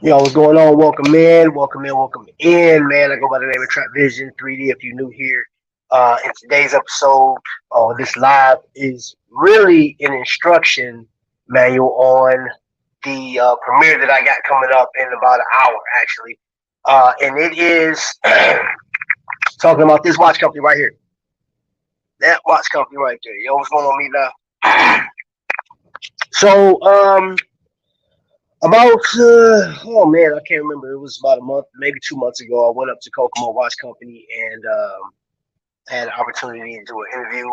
Yo, what's going on? Welcome in, welcome in, welcome in, man. I go by the name of Trap Vision 3D if you're new here. In today's episode, this live is really an instruction manual on the premiere that I got coming up in about an hour, actually. And it is talking about this watch company right here. That watch company right there. Yo, what's going on, me now? So, about oh man, I can't remember. It was about a month, maybe 2 months ago. I went up to Kokomo Watch Company and had an opportunity to do an interview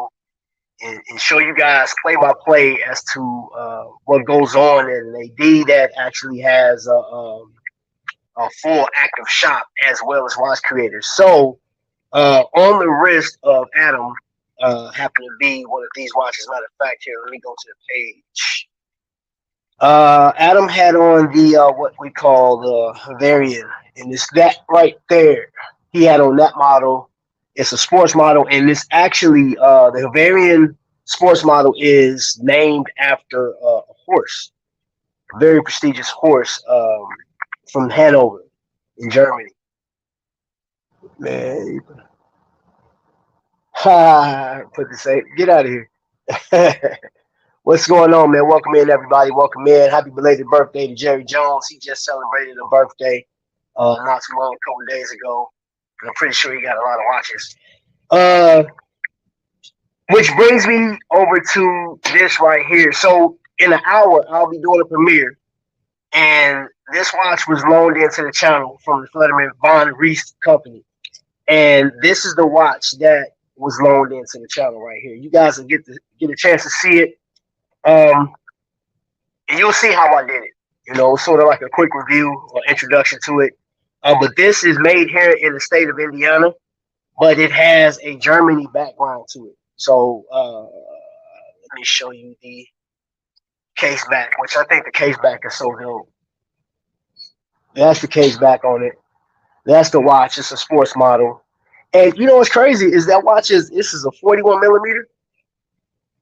and show you guys play by play as to what goes on in an AD that actually has a full active shop as well as watch creators. So on the wrist of Adam happened to be one of these watches. Matter of fact, here, let me go to the page. Adam had on the what we call the Havarian, and it's that right there. He had on that model. It's a sports model, and it's actually the Havarian sports model is named after a horse, a very prestigious horse from Hanover in Germany. Man, put the same. Get out of here. What's going on, man? Welcome in, everybody. Welcome in. Happy belated birthday to Jerry Jones. He just celebrated a birthday not too long, a couple of days ago. And I'm pretty sure he got a lot of watches. Which brings me over to this right here. So in an hour, I'll be doing a premiere. And this watch was loaned into the channel from the Fletterman Von Reese company. And this is the watch that was loaned into the channel right here. You guys will get a chance to see it. And you'll see how I did it. You know, sort of like a quick review or introduction to it. But this is made here in the state of Indiana, but it has a Germany background to it. So let me show you the case back, which I think the case back is so dope. That's the case back on it. That's the watch. It's a sports model. And you know what's crazy is that watch this is a 41 millimeter.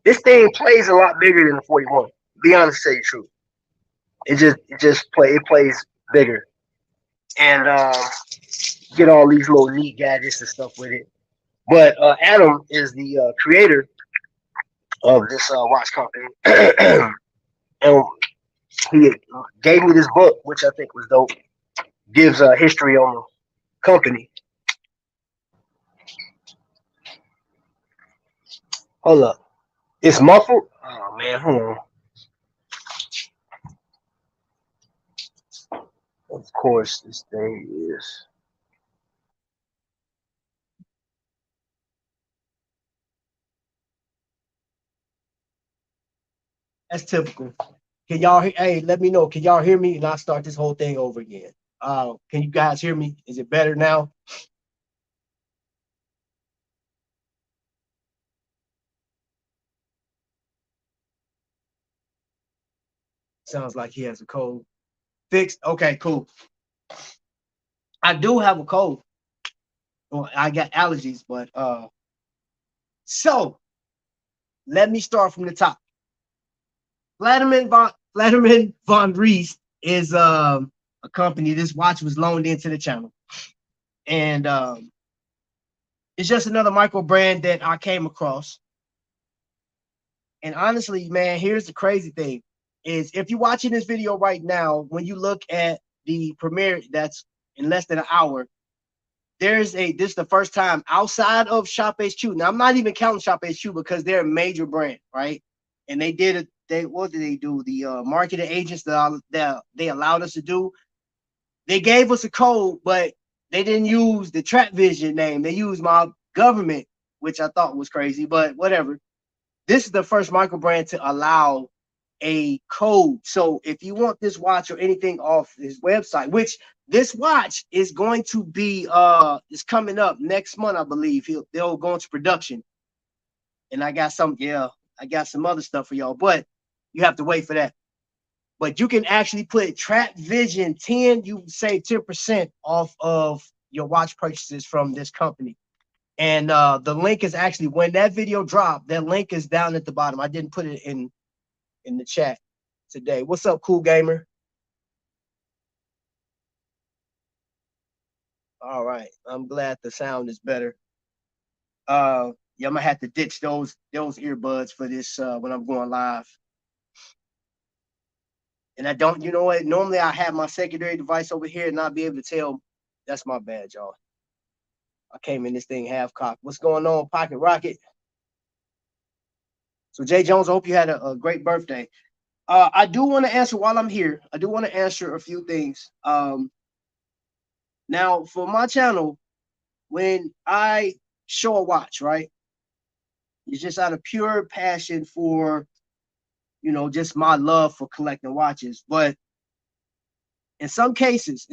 This thing plays a lot bigger than the 41. Be honest, to tell you the truth. It plays bigger, and get all these little neat gadgets and stuff with it. But Adam is the creator of this watch company, and he gave me this book, which I think was dope. Gives a history on the company. Hold up, it's muffled. Oh man, hold on. Of course, this thing is. That's typical. Can y'all? Hey, let me know. Can y'all hear me? And I'll start this whole thing over again. Can you guys hear me? Is it better now? Sounds like he has a cold. Fixed. Okay, cool. I do have a cold. Well, I got allergies, but so let me start from the top. Flatterman von Reese is a company. This watch was loaned into the channel, and it's just another micro brand that I came across. And honestly, man, here's the crazy thing: is if you're watching this video right now, when you look at the premiere that's in less than an hour, this is the first time outside of Shop HQ. Now I'm not even counting Shop HQ because they're a major brand, right? And what did they do? The marketing agents that they allowed us to do, they gave us a code, but they didn't use the Trap Vision name. They used my government, which I thought was crazy, but whatever. This is the first microbrand to allow a code. So if you want this watch or anything off his website, which this watch is going to be is coming up next month, I believe. They'll go into production. And I got some other stuff for y'all, but you have to wait for that. But you can actually put Trap Vision 10, you save 10% off of your watch purchases from this company. And the link is actually, when that video dropped, that link is down at the bottom. I didn't put it in the chat today. What's up, Cool Gamer? All right. I'm glad the sound is better. Yeah, I'm gonna have to ditch those earbuds for this when I'm going live. And I don't, you know what? Normally I have my secondary device over here and not be able to tell. That's my bad, y'all. I came in this thing half cocked. What's going on, Pocket Rocket? So Jay Jones, I hope you had a great birthday. I do want to answer while I'm here. I do want to answer a few things. Now for my channel, when I show a watch, right? It's just out of pure passion for, just my love for collecting watches. But in some cases,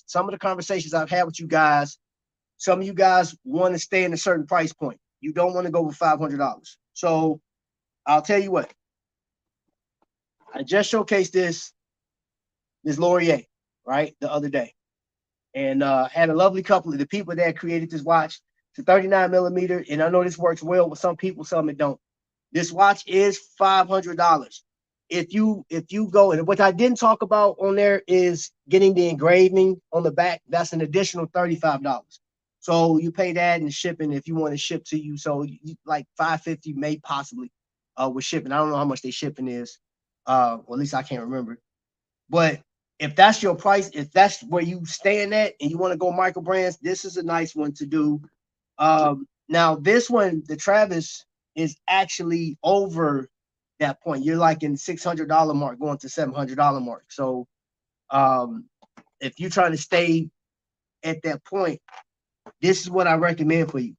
some of the conversations I've had with you guys, some of you guys want to stay in a certain price point. You don't want to go over $500. So I'll tell you what. I just showcased this Laurier, right, the other day, and had a lovely couple of the people that created this watch. It's a 39 millimeter, and I know this works well with some people, some it don't. This watch is $500. If you go, and what I didn't talk about on there is getting the engraving on the back. That's an additional $35. So you pay that and shipping if you want to ship to you. So you, like 550 may possibly with shipping. I don't know how much they shipping is. Or at least I can't remember. But if that's your price, if that's where you staying at and you want to go microbrands, this is a nice one to do. Now this one, the Travis, is actually over that point. You're like in $600 mark, going to $700 mark. So if you're trying to stay at that point, this is what I recommend for you.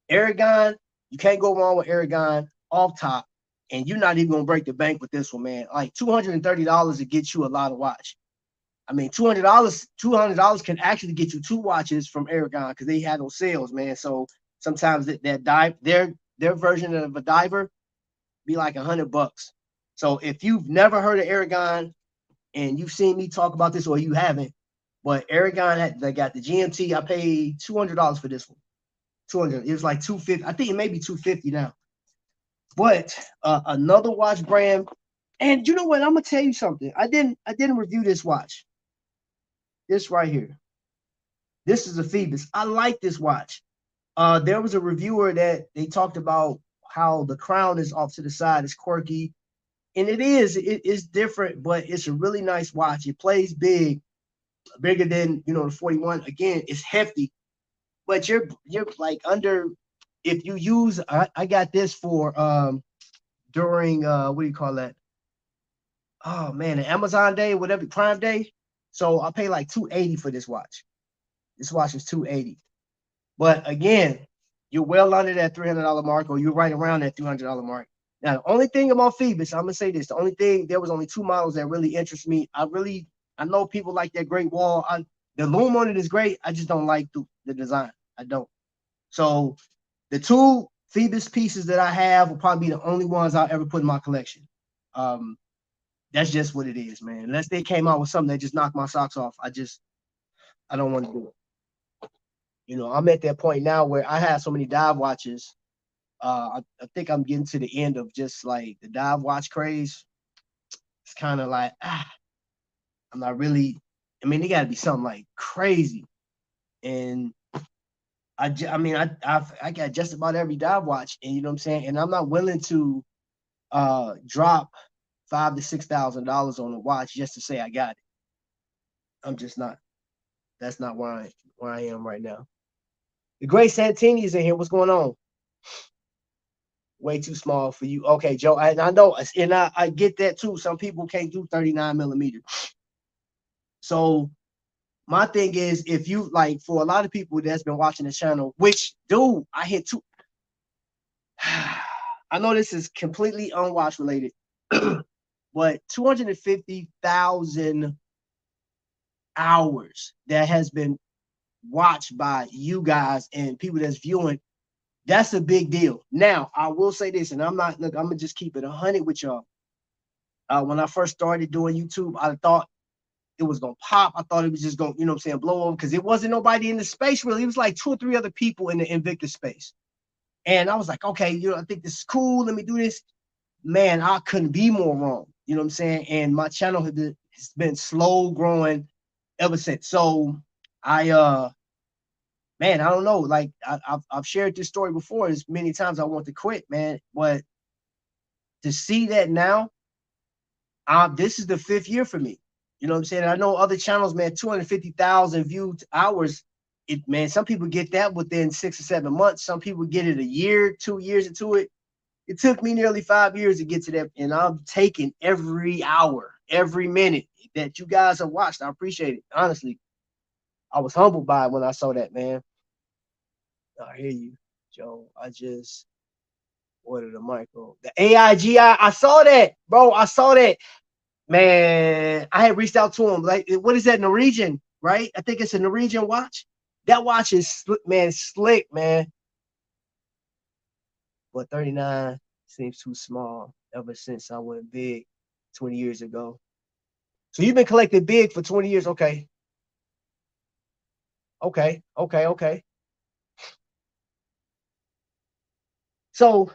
Aragon, you can't go wrong with Aragon off top, and you're not even gonna break the bank with this one, man. Like $230 to get you a lot of watch. I mean, $200 can actually get you two watches from Aragon because they had those sales, man. So sometimes that dive, their version of a diver be like $100. So if you've never heard of Aragon and you've seen me talk about this or you haven't, but Aragon they got the GMT. I paid $200 for this one. 200. It was like 250. I think it may be 250 now. But another watch brand, and you know what? I'm gonna tell you something. I didn't review this watch. This right here. This is a Phoebus. I like this watch. There was a reviewer that they talked about how the crown is off to the side. It's quirky, and it is different, but it's a really nice watch. It plays big, bigger than the 41. Again, it's hefty, but you're like under. If you use, I got this for during what do you call that? Oh man, the Amazon Day, whatever, Prime Day. So I pay like 280 for this watch. This watch is 280. But again, you're well under that $300 mark, or you're right around that $300 mark. Now, the only thing about Phoebus, I'm gonna say this: the only thing, there was only two models that really interest me. I know people like that Great Wall. The loom on it is great. I just don't like the design. I don't. So the two Phoebus pieces that I have will probably be the only ones I'll ever put in my collection. That's just what it is, man. Unless they came out with something that just knocked my socks off, I don't want to do it. I'm at that point now where I have so many dive watches. I think I'm getting to the end of just like the dive watch craze. It's kind of like I'm not really. I mean, they got to be something like crazy, and I got just about every dive watch, and you know what I'm saying. And I'm not willing to drop $5,000 to $6,000 on a watch just to say I got it. I'm just not. That's not where I am right now. The Great Santini is in here. What's going on? Way too small for you. Okay, Joe. I know, and I get that too. Some people can't do 39 millimeter. So my thing is, if you like, for a lot of people that's been watching the channel, which dude, I hit two. I know this is completely unwatch related, but 250,000 hours that has been watched by you guys and people that's viewing. That's a big deal. Now, I will say this, and I'm gonna just keep it 100 with y'all. When I first started doing YouTube, I thought it was gonna pop. I thought it was just gonna, blow over, because it wasn't nobody in the space really. It was like two or three other people in the Invictus space. And I was like, okay, I think this is cool. Let me do this. Man, I couldn't be more wrong. You know what I'm saying? And my channel has been slow growing ever since. So I man, I don't know. Like I've shared this story before as many times I want to quit, man. But to see that now, this is the 5th year for me. You know what I'm saying? I know other channels, man, 250,000 viewed hours. It man, some people get that within 6 or 7 months. Some people get it a year, 2 years into it. It took me nearly 5 years to get to that, and I'm taking every hour, every minute that you guys have watched. I appreciate it. Honestly, I was humbled by it when I saw that, man. I hear you, Joe. I just ordered a micro. The AIGI, I saw that, bro. I saw that. Man, I had reached out to him. Like, what is that, Norwegian, right? I think it's a Norwegian watch. That watch is, man, slick, man. But 39 seems too small ever since I went big 20 years ago. So you've been collecting big for 20 years. Okay. Okay. Okay. Okay. So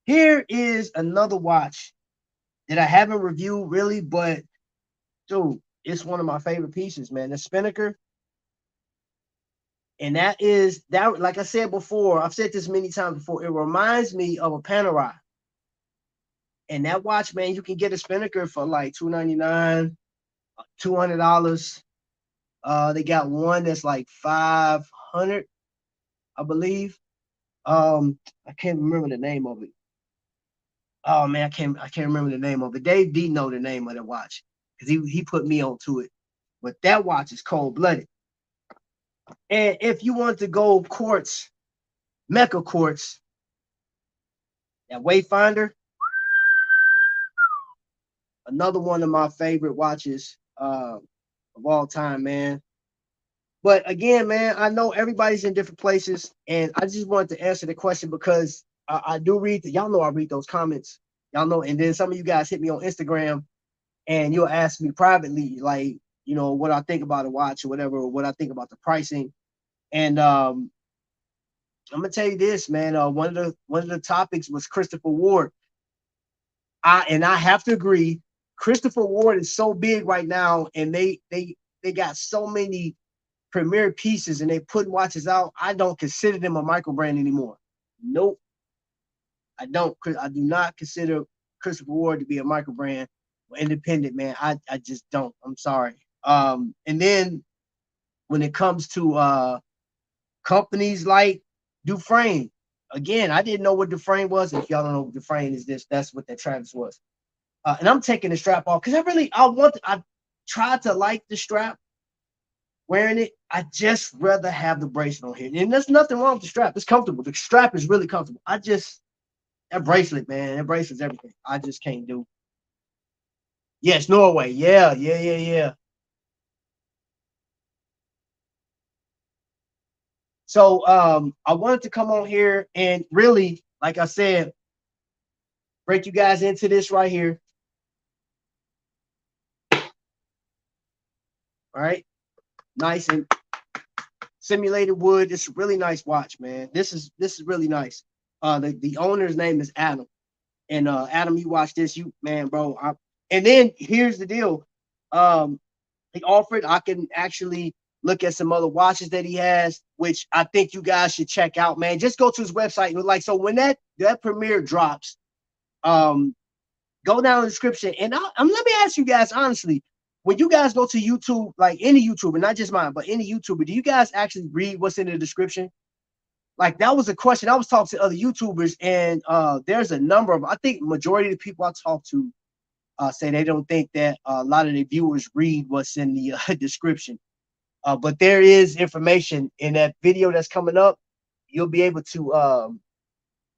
here is another watch that I haven't reviewed really, but dude, it's one of my favorite pieces, man. The Spinnaker. And that is that, like I said before, I've said this many times before. It reminds me of a Panerai. And that watch, man, you can get a Spinnaker for like $299, $200. They got one that's like 500, I believe. I can't remember the name of it. Oh man, I can't remember the name of it. Dave D know the name of the watch because he put me onto it. But that watch is cold blooded. And if you want to go quartz, Mecca quartz, that Wayfinder, another one of my favorite watches of all time, man. But again, man, I know everybody's in different places, and I just wanted to answer the question because I do read. Y'all know I read those comments. Y'all know, and then some of you guys hit me on Instagram, and you'll ask me privately, like, what I think about a watch or whatever, or what I think about the pricing. And I'm gonna tell you this, man. One of the topics was Christopher Ward. I have to agree. Christopher Ward is so big right now, and they got so many premier pieces, and they put watches out. I don't consider them a micro brand anymore. Nope, I don't. I do not consider Christopher Ward to be a micro brand or independent, man. I just don't. I'm sorry. And then when it comes to companies like Dufresne, again, I didn't know what Dufresne was. If y'all don't know what Dufresne is, that's what that Travis was. And I'm taking the strap off because I tried to like the strap wearing it. I just rather have the bracelet on here. And there's nothing wrong with the strap. It's comfortable. The strap is really comfortable. That bracelet, man, that bracelet's everything. I just can't do. Yes, Norway. Yeah, yeah, yeah, yeah. So I wanted to come on here and really, like I said, break you guys into this right here. All right. Nice and simulated wood. It's a really nice watch, man. This is really nice. The owner's name is Adam. And Adam, you watch this, you man, bro. And then here's the deal. He offered I can actually look at some other watches that he has, which I think you guys should check out, man. Just go to his website and like so when that premiere drops, um, go down in the description. And let me ask you guys honestly, when you guys go to YouTube, like any YouTuber, not just mine, but any YouTuber, do you guys actually read what's in the description? Like that was a question. I was talking to other YouTubers, and there's a number of I think majority of the people I talk to say they don't think that a lot of the viewers read what's in the description. But there is information in that video that's coming up. You'll be able to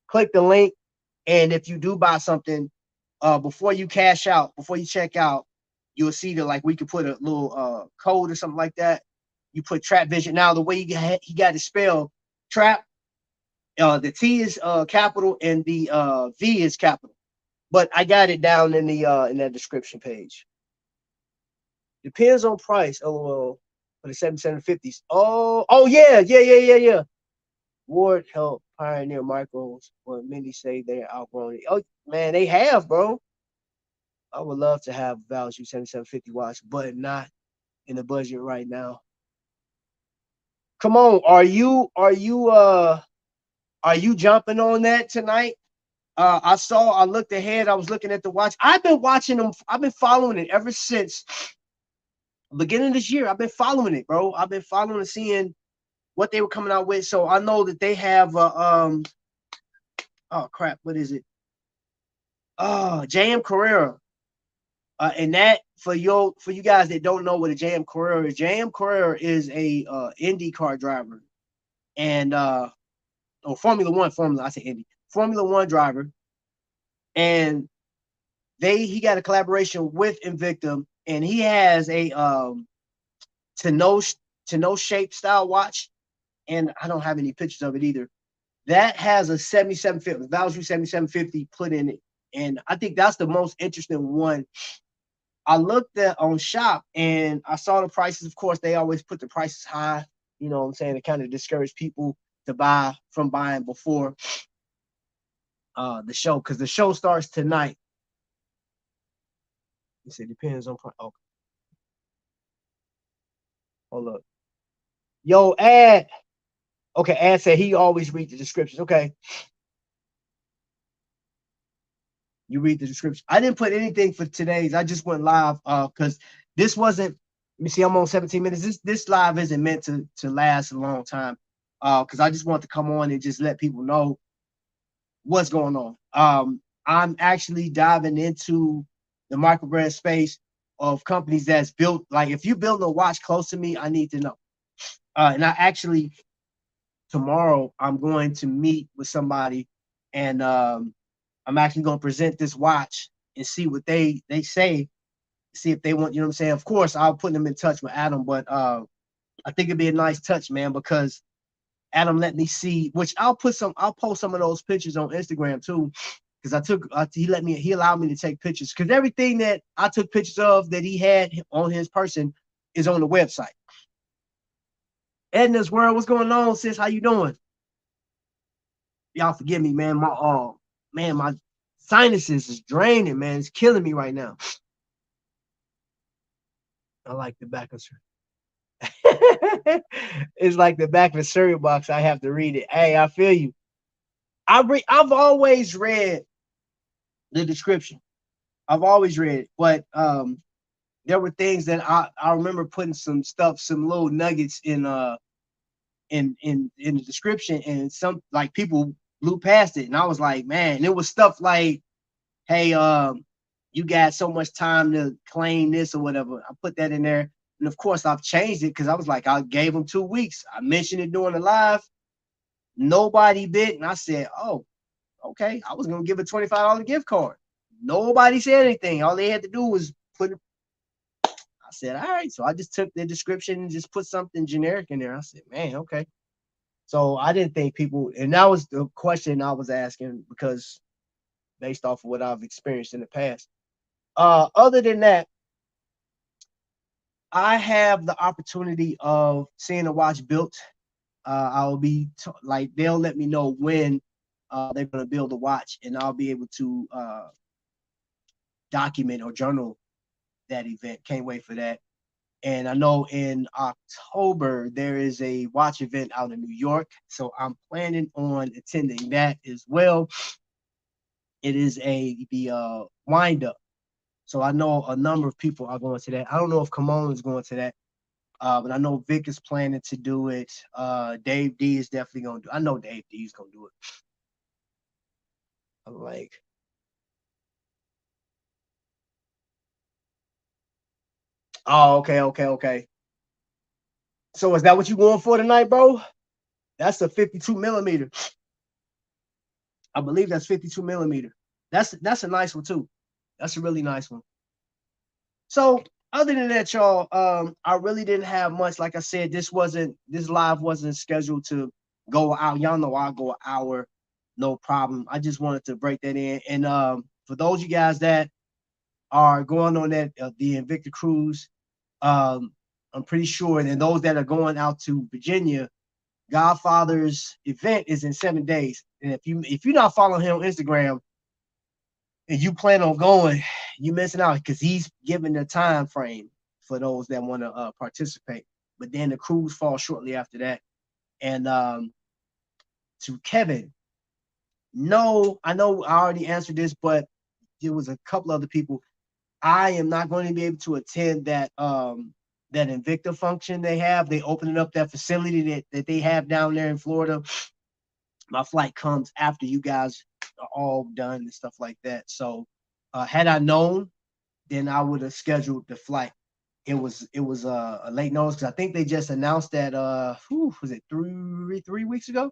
click the link, and if you do buy something, before you cash out, before you check out, you'll see that like we could put a little code or something like that. You put Trap Vision. Now the way he got it spelled, Trap. The T is capital and the V is capital. But I got it down in that description page. Depends on price. LOL for the 7750s. Oh yeah, yeah, yeah, yeah, yeah. Ward helped pioneer micros, but many say they're outgrown it. Oh man, they have, bro. I would love to have Value 7750 watch, but not in the budget right now. Come on, are you jumping on that tonight? I looked ahead, I was looking at the watch. I've been watching them, I've been following it ever since beginning of this year. I've been following it, bro. I've been following and seeing what they were coming out with. So I know that they have oh crap, what is it? JM Carrera. And that for you guys that don't know what a JM Carrera is, JM Carrera is a IndyCar driver and or Formula, I say Indy, Formula One driver, and he got a collaboration with Invicta, and he has a to no shape style watch, and I don't have any pictures of it either. That has a 7750 value 7750 put in it, and I think that's the most interesting one. I looked at on Shop and I saw the prices. Of course, they always put the prices high. You know what I'm saying? To kind of discourage people to buy from buying before the show, because the show starts tonight. It depends on price. Okay. Hold up. Yo, Ad. Okay, Ad said he always read the descriptions. Okay. You read the description. I didn't put anything for today's. I just went live because this wasn't. Let me see. I'm on 17 minutes. This live isn't meant to last a long time. Because I just want to come on and just let people know what's going on. I'm actually diving into the microbrand space of companies that's built. Like if you build a watch close to me, I need to know. And I actually tomorrow I'm going to meet with somebody, and I'm actually going to present this watch and see what they say, see if they want, you know what I'm saying? Of course, I'll put them in touch with Adam, but I think it'd be a nice touch, man, because Adam let me see, which I'll post some of those pictures on Instagram too, because he allowed me to take pictures, because everything that I took pictures of that he had on his person is on the website. Edna's World, what's going on, sis? How you doing? Y'all forgive me, man. My sinuses is draining, man. It's killing me right now. I like the back of it's like the back of the cereal box. I have to read it. Hey, I feel you. I've always read the description. I've always read it, but there were things that I remember putting some little nuggets in the description, and some like people blew past it, and I was like, man, it was stuff like, hey, you got so much time to claim this or whatever. I put that in there. And of course, I've changed it because I was like, I gave them 2 weeks. I mentioned it during the live. Nobody bid. And I said, oh, okay. I was going to give a $25 gift card. Nobody said anything. All they had to do was put it. I said, all right. So I just took the description and just put something generic in there. I said, man, okay. So I didn't think people, and that was the question I was asking, because based off of what I've experienced in the past. Other than that, I have the opportunity of seeing a watch built. I'll be like, they'll let me know when they're going to build a watch, and I'll be able to document or journal that event. Can't wait for that. And I know in October there is a watch event out in New York, so I'm planning on attending that as well. It is the wind up. So I know a number of people are going to that. I don't know if Kamon is going to that, but I know Vic is planning to do it. Dave D is definitely going to do it. I know Dave D is going to do it. I'm like, oh, okay. So is that what you going for tonight, bro? That's a 52 millimeter. I believe that's 52 millimeter. That's a nice one too. That's a really nice one. So other than that, y'all, I really didn't have much. Like I said, this live wasn't scheduled to go out. Y'all know I'll go an hour, no problem. I just wanted to break that in. And for those of you guys that are going on that the Invicta cruise, I'm pretty sure, and those that are going out to Virginia, Godfather's event is in 7 days. And if you're not following him on Instagram and you plan on going, you missing out, because he's giving the time frame for those that want to participate. But then the cruise falls shortly after that. And to Kevin, no, I know I already answered this, but there was a couple other people. I am not going to be able to attend that Invicta function they have. They opening up that facility that they have down there in Florida. My flight comes after you guys are all done and stuff like that. So had I known, then I would have scheduled the flight. It was a late notice because I think they just announced that was it 3 weeks ago,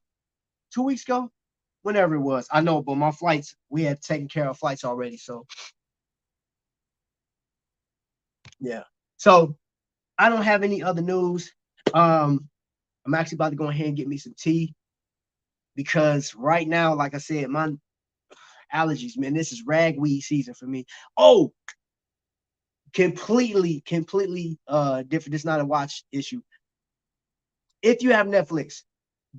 2 weeks ago, whenever it was. I know, but my flights, we had taken care of flights already. So yeah. So I don't have any other news. I'm actually about to go ahead and get me some tea because right now, like I said, my allergies, man, this is ragweed season for me. Oh, completely different. It's not a watch issue. If you have Netflix,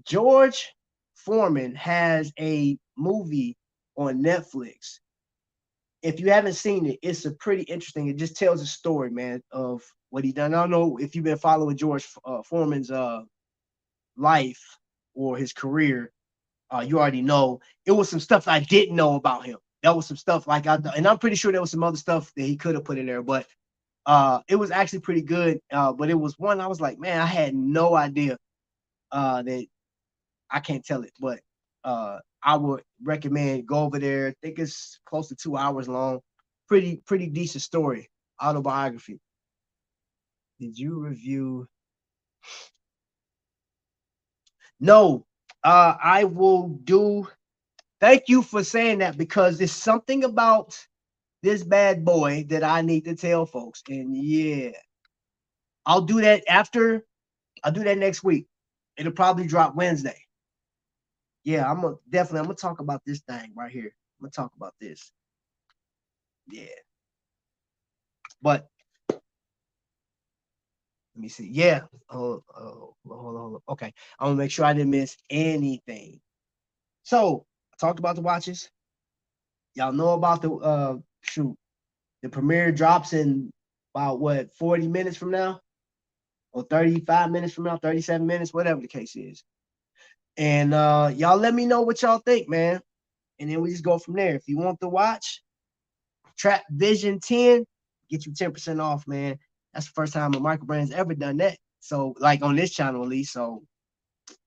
George Foreman has a movie on Netflix. If you haven't seen it, it's a pretty interesting. It just tells a story, man, of what he done. I don't know if you've been following George Foreman's life or his career. You already know it was some stuff I didn't know about him. That was some stuff like and I'm pretty sure there was some other stuff that he could have put in there, but it was actually pretty good. But it was one I was like, man, I had no idea that I can't tell it, but I would recommend go over there. I think it's close to 2 hours long. Pretty decent story, autobiography. Did you review? No, I will do. Thank you for saying that because there's something about this bad boy that I need to tell folks. And yeah, I'll do that after. I'll do that next week. It'll probably drop Wednesday. Yeah, I'm gonna talk about this thing right here. I'm gonna talk about this. Yeah, but let me see. Yeah. Hold on. Okay, I'm gonna make sure I didn't miss anything. So I talked about the watches. Y'all know about the shoot. The premiere drops in about what 40 minutes from now, or 35 minutes from now, 37 minutes, whatever the case is. And y'all let me know what y'all think, man. And then we just go from there. If you want to watch Trap Vision 10, get you 10% off, man. That's the first time a Microbrand's ever done that. So, like on this channel at least. So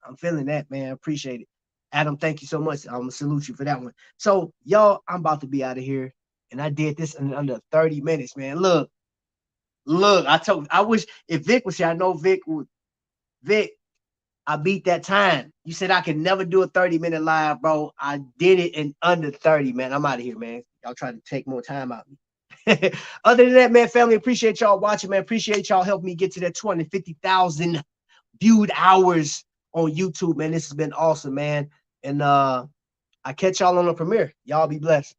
I'm feeling that, man. Appreciate it. Adam, thank you so much. I'm gonna salute you for that one. So, y'all, I'm about to be out of here. And I did this in under 30 minutes, man. Look, I wish if Vic was here, I know Vic, I beat that time. You said I could never do a 30-minute live, bro. I did it in under 30, man. I'm out of here, man. Y'all try to take more time out of me. Other than that, man, family, appreciate y'all watching, man. Appreciate y'all helping me get to that 250,000 viewed hours on YouTube, man. This has been awesome, man. And I catch y'all on the premiere. Y'all be blessed.